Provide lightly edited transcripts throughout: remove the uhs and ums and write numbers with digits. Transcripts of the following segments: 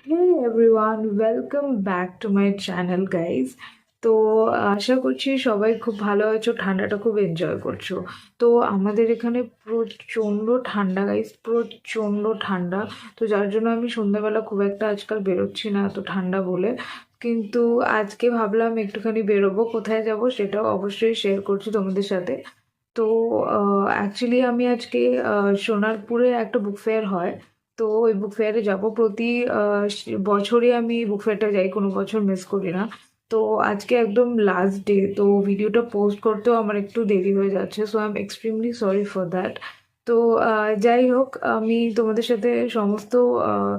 Hey everyone, welcome back to my channel guys. তো আশা করছি সবাই খুব ভালো আছো, ঠান্ডাটা খুব এনজয় করছো। তো আমাদের এখানে প্রচণ্ড ঠান্ডা গাইস, প্রচণ্ড ঠান্ডা। তো যার জন্য আমি সন্ধ্যাবেলা খুব একটা আজকাল বেরোচ্ছি না এত ঠান্ডা বলে। কিন্তু আজকে ভাবলাম একটুখানি বেরোবো, কোথায় যাব সেটাও অবশ্যই শেয়ার করছি তোমাদের সাথে। তো অ্যাকচুয়ালি আমি আজকে সোনারপুরে একটা বুক ফেয়ার হয়, তো ওই বুক ফেয়ারে যাবো। প্রতি বছরই আমি বুক ফেয়ারটা যাই, কোনো বছর মিস করি না। তো আজকে একদম লাস্ট ডে, তো ভিডিওটা পোস্ট করতেও আমার একটু দেরি হয়ে যাচ্ছে, so I am extremely sorry for that. তো যাই হোক, আমি তোমাদের সাথে সমস্ত আহ,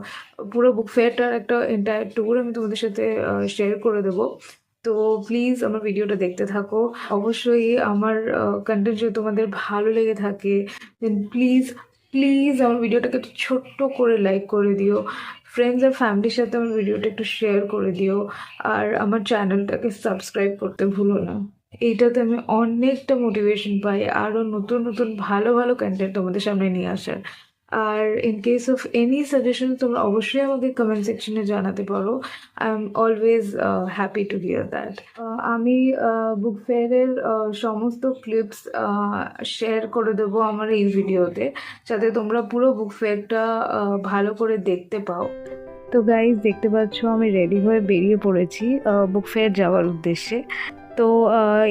পুরো বুক ফেয়ারটার একটা এন্টায়ার ট্যুর আমি তোমাদের সাথে শেয়ার করে দেবো। তো প্লিজ আমার ভিডিওটা দেখতে থাকো। অবশ্যই আমার কন্টেন্ট যদি তোমাদের ভালো লেগে থাকে, দেন প্লিজ প্লিজ আমার ভিডিওটাকে একটু ছোট্ট করে লাইক করে দিও। ফ্রেন্ডস আর ফ্যামিলির সাথে আমার ভিডিওটা একটু শেয়ার করে দিও। আর আমার চ্যানেলটাকে সাবস্ক্রাইব করতে ভুলো না। এইটাতে আমি অনেকটা মোটিভেশন পাই আরও নতুন নতুন ভালো ভালো কন্টেন্ট তোমাদের সামনে নিয়ে আসার। আর in case of any suggestion তোমরা অবশ্যই আমাকে কমেন্ট সেকশনে জানাতে পারো। I am always happy to hear that. আমি বুক ফেয়ারের সমস্ত ক্লিপস শেয়ার করে দেবো আমার এই ভিডিওতে, যাতে তোমরা পুরো বুক ফেয়ারটা ভালো করে দেখতে পাও। তো গাইজ দেখতে পাচ্ছ আমি রেডি হয়ে বেরিয়ে পড়েছি বুক ফেয়ার যাওয়ার উদ্দেশ্যে। তো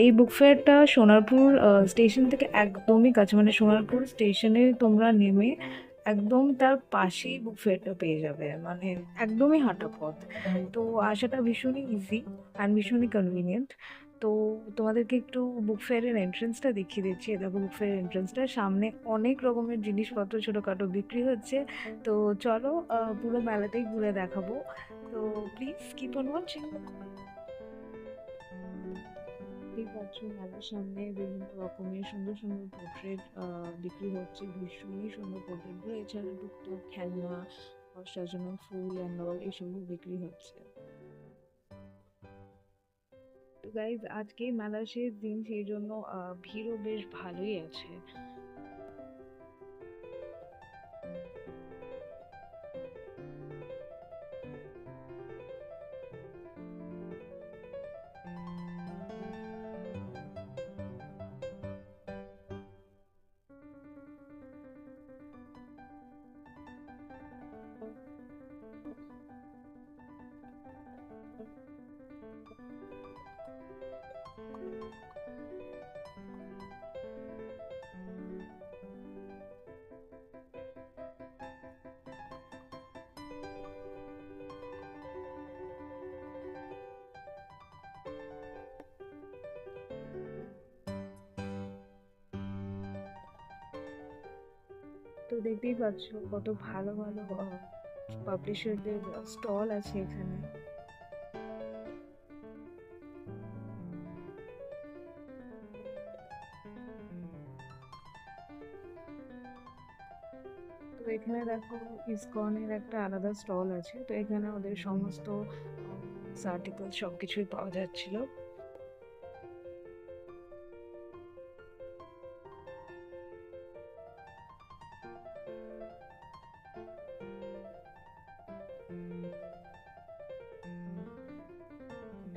এই বুক ফেয়ারটা সোনারপুর স্টেশন থেকে একদমই কাছে, মানে সোনারপুর স্টেশনে তোমরা নেমে একদম তার পাশেই বুক ফেয়ারটা পেয়ে যাবে, মানে একদমই হাঁটা পথ। তো আসাটা ভীষণই ইজি অ্যান্ড ভীষণই কনভিনিয়েন্ট। তো তোমাদেরকে একটু বুক ফেয়ারের এন্ট্রেন্সটা দেখিয়ে দিচ্ছি। এটা বুক ফেয়ার এন্ট্রেন্সটা, সামনে অনেক রকমের জিনিসপত্র ছোটোখাটো বিক্রি হচ্ছে। তো চলো পুরো মেলাতেই ঘুরে দেখাবো। তো প্লিজ কিপ অন ওয়াচিং। দেখতেই পাচ্ছ মেলার সামনে বিভিন্ন রকমের সুন্দর সুন্দর পোর্ট্রেট বিক্রি হচ্ছে, ভীষণই সুন্দর পোর্ট্রেটগুলো। এছাড়া টুকটাক খেলনা, সাজানো ফুল অ্যান্ড অল এসবও বিক্রি হচ্ছে। তো গাইজ আজকে মেলার শেষ দিন, সেই জন্য ভিড়ও বেশ ভালোই আছে। তো দেখতেই পাচ্ছ কত ভালো ভালো পাবলিশারদের স্টল আছে এখানে। তো এখানে দেখো ইসকনের একটা আলাদা স্টল আছে, তো এখানে ওদের সমস্ত আর্টিকেল সবকিছুই পাওয়া যাচ্ছিল।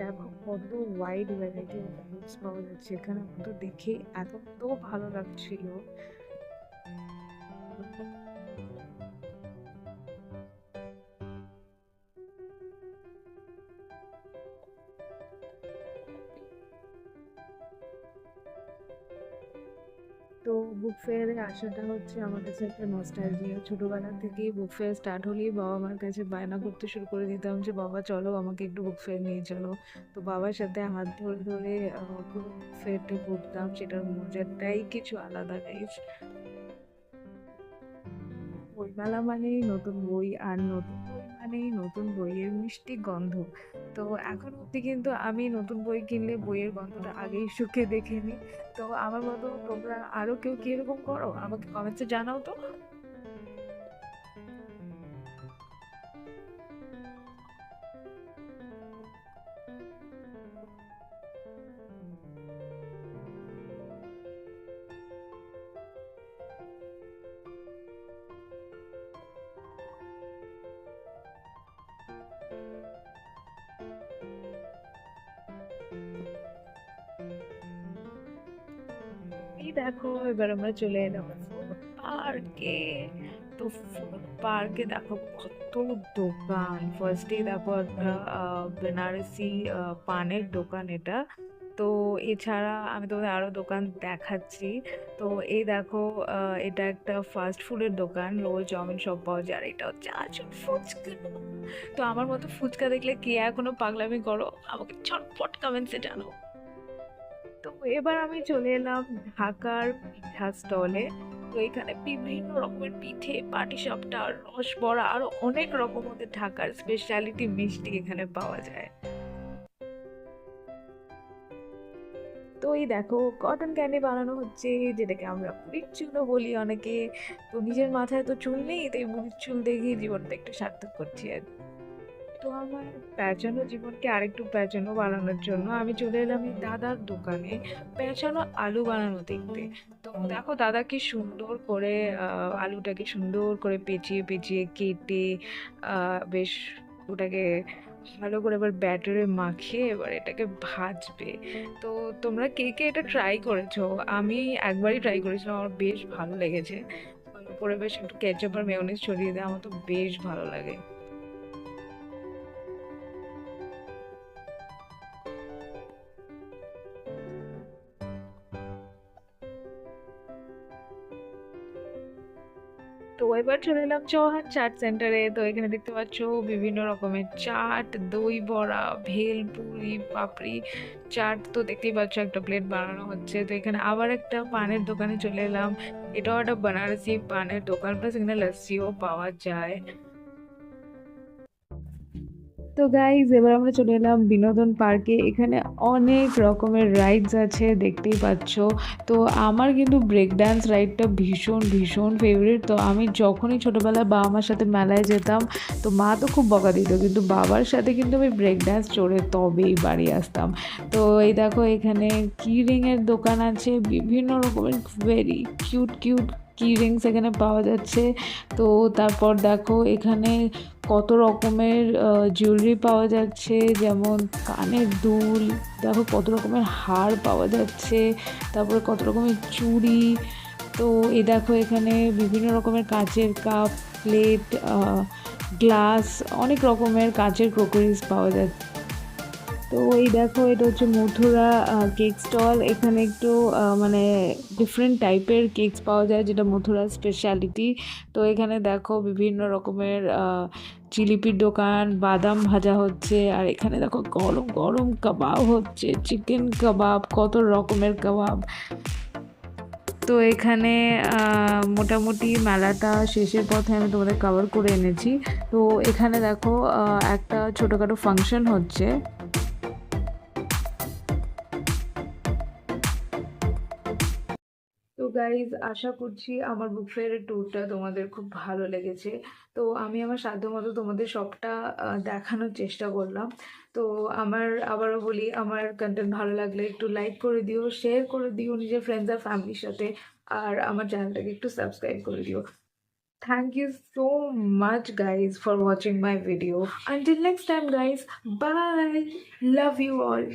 দেখো কত ওয়াইড ভ্যারাইটি অফ বুকস পাওয়া যাচ্ছে এখানে, আমার তো দেখে এত ভালো লাগছিল। তো বুক ফেয়ারে আসাটা হচ্ছে আমার কাছে একটা নস্টালজিয়া। ছোটবেলা থেকেই বুক ফেয়ার স্টার্ট হলেই বাবা মার কাছে বায়না করতে শুরু করে দিতাম যে বাবা চলো আমাকে একটু বুক ফেয়ার নিয়ে চলো। তো বাবার সাথে হাত ধরে ধরে পুরো বুক ফেয়ারটা ঘুরতাম, সেটার মজাটাই কিছু আলাদা গাইস। বইমেলা মানেই নতুন বই, আর নতুন বই মানেই নতুন বইয়ের মিষ্টি গন্ধ। তো এখন অব্দি কিন্তু আমি নতুন বই কিনলে বইয়ের গন্ধটা আগেই শুকে দেখে নিই। তো আমার মতো তোমরা আরো কেউ কি এরকম করো? আমাকে কমেন্টসে জানাও তো। দেখো এবার আমরা চলে এলাম পার্কে। তো পার্কে দেখো কত দোকান। ফার্স্টে দেখো একটা বেনারসি পানের দোকান এটা। তো এছাড়া আমি তোমাদের আরো দোকান দেখাচ্ছি। তো এই দেখো এটা একটা ফাস্ট ফুডের দোকান, রোল চাউমিন সব পাওয়া যায়। আর এটা হচ্ছে আজব ফুচকা। তো আমার মতো ফুচকা দেখলে কে এখনো পাগলামি করো, আমাকে ঝটপট কমেন্টসে জানো। তো এবার আমি চলে এলাম ঢাকার পিঠা স্টলে। তো এখানে বিভিন্ন রকমের পিঠে, পাটিসাপটা, রসবড়া, আরো অনেক রকম ওদের ঢাকার স্পেশালিটি মিষ্টি এখানে পাওয়া যায়। তো এই দেখো কটন ক্যান্ডি বানানো হচ্ছে, যেটাকে আমরা মুড়ির চুলও বলি অনেকে। তো নিজের মাথায় তো চুল নেই, তাই মুড়ির চুল দেখেই জীবনটা একটু সার্থক করছি আর কি। তো আমার প্যাঁচানো জীবনকে আরেকটু প্যাঁচানো বানানোর জন্য আমি চলে এলাম এই দাদার দোকানে প্যাঁচানো আলু বানানো দেখতে। তো দেখো দাদা কি সুন্দর করে আলুটাকে সুন্দর করে পেঁচিয়ে পেঁচিয়ে কেটে বেশ ওটাকে ভালো করে এবার ব্যাটারে মাখিয়ে এবার এটাকে ভাজবে। তো তোমরা কে কে এটা ট্রাই করেছো? আমি একবারই ট্রাই করেছিলাম, আমার বেশ ভালো লেগেছে। উপরে বেশ একটু কেচাপ আর মেয়োনিজ ছড়িয়ে দেয়, আমার তো বেশ ভালো লাগে। তো এবার চলে এলাম চৌহান চাট সেন্টারে। তো এখানে দেখতে পাচ্ছ বিভিন্ন রকমের চাট, দই বড়া, ভেলপুরি, পাপড়ি চাট। তো দেখতেই পাচ্ছ একটা প্লেট বানানো হচ্ছে। তো এখানে আবার একটা পানের দোকানে চলে এলাম। এটাও একটা বানারসি পানের দোকান, প্লাস এখানে লস্যিও পাওয়া যায়। তো গাইজ এবার আমরা চলে এলাম বিনোদন পার্কে। এখানে অনেক রকমের রাইডস আছে দেখতেই পাচ্ছ। তো আমার কিন্তু ব্রেক ডান্স রাইডটা ভীষণ ভীষণ ফেভারিট। তো আমি যখনই ছোটোবেলায় বাবা মার সাথে মেলায় যেতাম, তো মা তো খুব বকা দিত, কিন্তু বাবার সাথে কিন্তু আমি ব্রেক ডান্স চড়ে তবেই বাড়ি আসতাম। তো এই দেখো এখানে কি রিংয়ের দোকান আছে, বিভিন্ন রকমের ভেরি কিউট কিউট কি রিংস এখানে পাওয়া যাচ্ছে। তো তারপর দেখো এখানে কত রকমের জুয়েলারি পাওয়া যাচ্ছে, যেমন কানের দুল, দেখো কত রকমের হার পাওয়া যাচ্ছে, তারপরে কত রকমের চুড়ি। তো এই দেখো এখানে বিভিন্ন রকমের কাচের কাপ, প্লেট, গ্লাস, অনেক রকমের কাচের ক্রোকারিজ পাওয়া যাচ্ছে। তো এই দেখো এটা হচ্ছে মথুরা কেক স্টল। এখানে একটু মানে ডিফারেন্ট টাইপের কেকস পাওয়া যায়, যেটা মথুরা স্পেশালিটি। তো এখানে দেখো বিভিন্ন রকমের জিলিপির দোকান, বাদাম ভাজা হচ্ছে। আর এখানে দেখো গরম গরম কাবাব হচ্ছে, চিকেন কাবাব, কত রকমের কাবাব। তো এখানে মোটামুটি মেলাটা শেষের পথে আমি তোমাদের কভার করে এনেছি। তো এখানে দেখো একটা ছোটোখাটো ফাংশন হচ্ছে। তো গাইজ আশা করছি আমার বুক ফেয়ারের ট্যুরটা তোমাদের খুব ভালো লেগেছে। তো আমি আমার সাধ্যমতো তোমাদের সবটা দেখানোর চেষ্টা করলাম। তো আমার আবারও বলি, আমার কন্টেন্ট ভালো লাগলে একটু লাইক করে দিও, শেয়ার করে দিও নিজের ফ্রেন্ডস আর ফ্যামিলির সাথে। আর আমার চ্যানেলটাকে একটু সাবস্ক্রাইব করে দিও। Thank you so much guys for watching my video. Until next time guys, bye. Love you all.